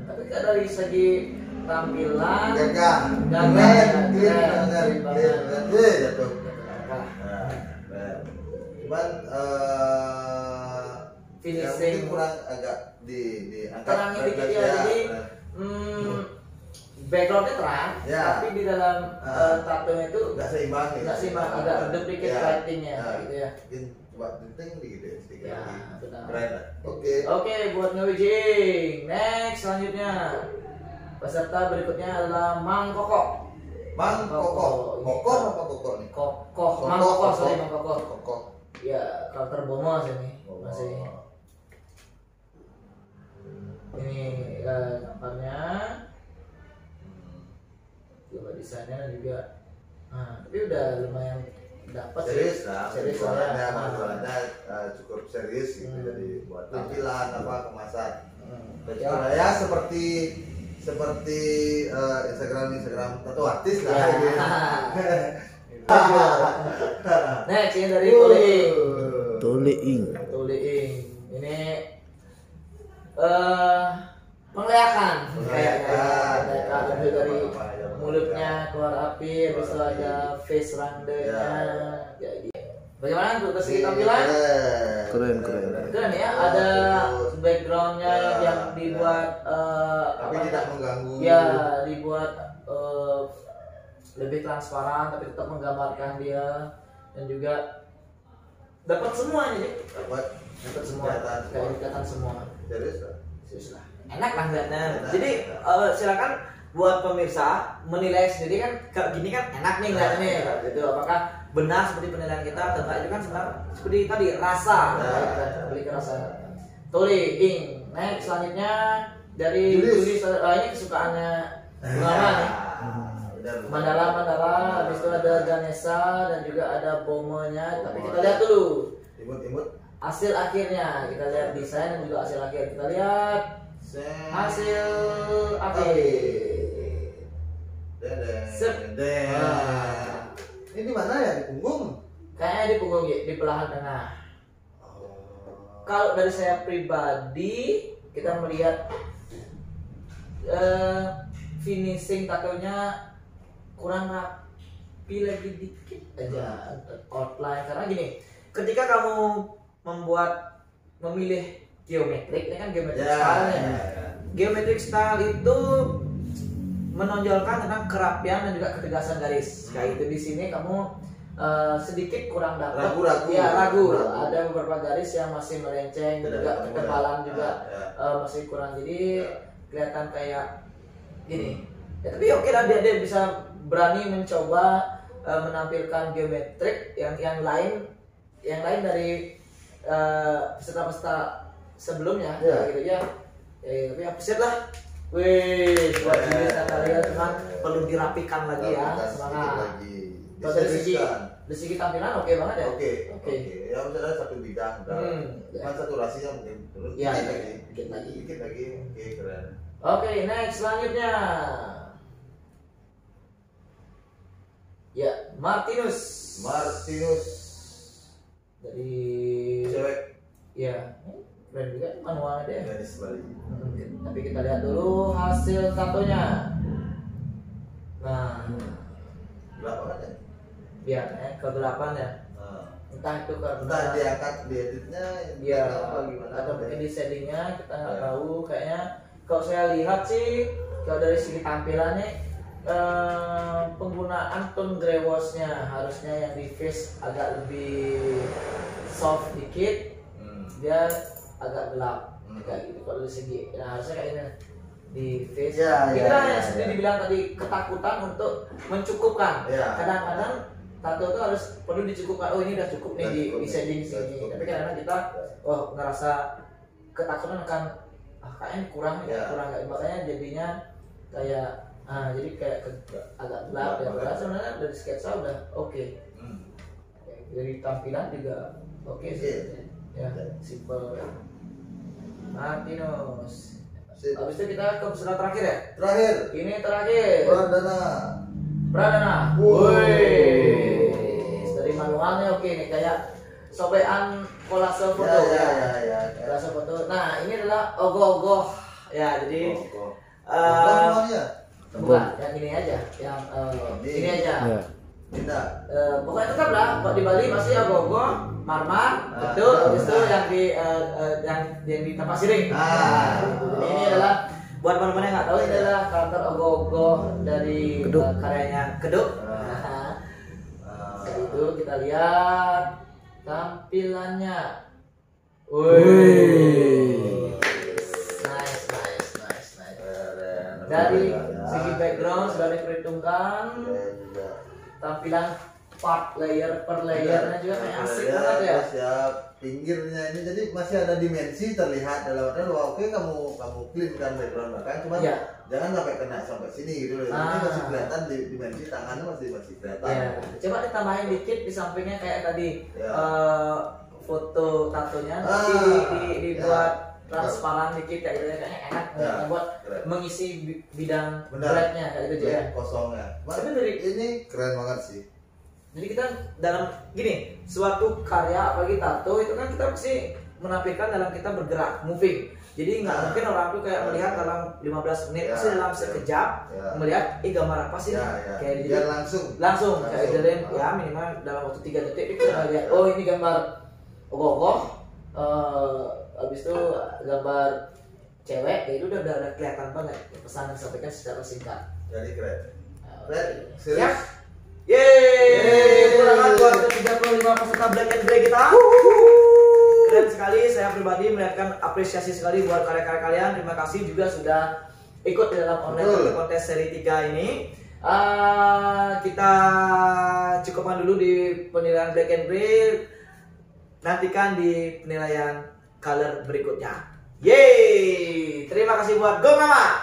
Tapi dari segi tampilan gagah. Jatuh. Cuman finishing kurang agak diangkat terangnya dikit ya. Jadi backgroundnya terang, tapi di dalam tatonya itu nggak seimbang, agak duplicate lightingnya gitu ya. Coba penting gitu ya, sedikit lagi. Benar. Keren. Oke, buat Ngewijing. Next selanjutnya peserta berikutnya adalah Mang Koko. Mang Koko apa Koko nih? Mang Koko. Koko. Ya, karakter Bomo sini masih. Ini gambarnya. Coba desainnya juga. Nah, tapi udah lumayan dapat serius lah. Jualannya cukup serius gitu. Jadi buat tampilan kemasan. Ya seperti Instagram tato artis lah. Next ini dari Tole Ing. Ini penglihakan dari mulutnya keluar api, habis itu ada face randanya. Bagaimana untuk segi tampilan? Keren ya, ada backgroundnya yang dibuat tapi tidak mengganggu. Ya, dibuat lebih transparan tapi tetap menggambarkan dia, dan juga dapat semua jadi dapat semua, kelihatan semua. Serius lah. Enak lah lihatnya. Jadi silakan buat pemirsa menilai sendiri kan, gini kan enak nih ngeliatnya gitu. Apakah benar seperti penilaian kita atau enggak? Itu kan sebenarnya seperti tadi rasa. Beli ke rasa. Tole Ing. Next selanjutnya dari Julius. Ini kesukaannya Mama nih. Mandala, habis itu ada Ganesha dan juga ada Bomonya. Tapi kita lihat dulu hasil akhirnya. Kita lihat desain dan juga hasil akhir. Kita lihat hasil akhir. Ini di mana ya, di punggung? Kayaknya di punggung, di belahan tengah. Kalau dari saya pribadi, kita melihat finishing tatonya kurang rapi lagi dikit aja outline. Karena gini, ketika kamu memilih geometrik, ini kan geometrik style ya. Geometrik style itu menonjolkan tentang kerapian dan juga ketegasan garis. Kayak itu di sini kamu sedikit kurang dapat. Ragu. Ada beberapa garis yang masih melenceng, dan juga ketebalan juga masih kurang. Jadi kelihatan kayak gini. Ya, tapi oke lah, dia bisa berani mencoba menampilkan geometrik yang lain dari peserta-peserta sebelumnya, gitu ya. Tapi appreciate lah. Wih, buat diri kalian, cuman perlu dirapikan lagi ya, semangat. Dari segi tampilan oke banget ya. Oke. Ya misalnya satu bidang, cuman saturasinya mungkin turun dikit lagi. Oke, keren. Oke, next selanjutnya. Ya, Martinus dari dari cewek. Ya, keren juga manualnya deh. garis balik. Tapi kita lihat dulu hasil tatonya. Nah, Berapa kan ya? biar kegelapan ya. Nah, Entah itu karena entah diangkat di editnya, ya, apa gimana? atau mungkin di settingnya kita nggak tahu. Kayaknya kalau saya lihat sih, kalau dari segi tampilannya penggunaan tone gray washnya harusnya yang di face agak lebih soft dikit, dia agak gelap kayak gitu kalau dari segi. Nah, harusnya kayak ini di face. Kita yang seperti dibilang tadi, ketakutan untuk mencukupkan. Kadang-kadang tato itu harus perlu dicukupkan. Oh, ini udah cukup nih di shading sini. Tapi kadang-kadang kita ngerasa ketakutan akan kayaknya kurang kayak makanya jadinya kayak jadi kayak agak gelap ya. Padahal sebenarnya dari sketsa udah oke. Dari tampilan juga oke sih. Ya, simple. Martinus. Habis itu kita ke peserta terakhir ya? Terakhir. Ini terakhir. Pradana. Woi. Dari manualnya oke nih, kayak sobekan kolase foto ya. Kolase foto. Nah, ini adalah ogoh-ogoh. Ya, jadi bukan yang ini aja, yang ini aja. Pokoknya tetap lah, kok di Bali masih ogoh-ogoh, marmar, betul. Habis itu yang di tempat siring. Ini adalah buat teman-teman yang nggak tahu, ini adalah karakter ogoh-ogoh dari karyanya Keduk. Itu kita lihat tampilannya. Wih, nice. Dari segi background sudah diperhitungkan, tampilan part layer per layernya juga kayak asik banget ya. Siap. Pinggirnya ini jadi masih ada dimensi terlihat dalam artian oke kamu clean kan background belakang, cuman jangan sampai kena sampai sini gitu loh. Ini masih kelihatan di dimensi tangannya masih kelihatan. Coba ditambahin dikit di sampingnya kayak tadi foto tatonya dibuat transparan dikit kayak gitu, kayaknya enak buat mengisi bidang blacknya kayak gitu ya. Kosongnya. Ini keren banget sih. Jadi kita dalam gini, suatu karya apalagi tato itu kan kita mesti menampilkan dalam kita bergerak, moving. Jadi nggak mungkin orang tuh kayak melihat dalam 15 menit, pasti dalam sekejap melihat gambar apa sih kayak biar langsung kayak jadi ya minimal dalam waktu 3 detik kita lihat oh ini gambar ogoh-ogoh, habis itu gambar cewek, ya itu udah kelihatan banget pesan yang disampaikan secara singkat. Jadi keren. Siap? Yeay, pulangan buat ke-35 peserta Black and Grey kita. Keren sekali, saya pribadi melihatkan apresiasi sekali buat karya-karya kalian. Terima kasih juga sudah ikut di dalam online kontes seri 3 ini. Kita cukupkan dulu di penilaian Black and Grey. Nantikan di penilaian color berikutnya. Yeay, terima kasih buat Go Mama.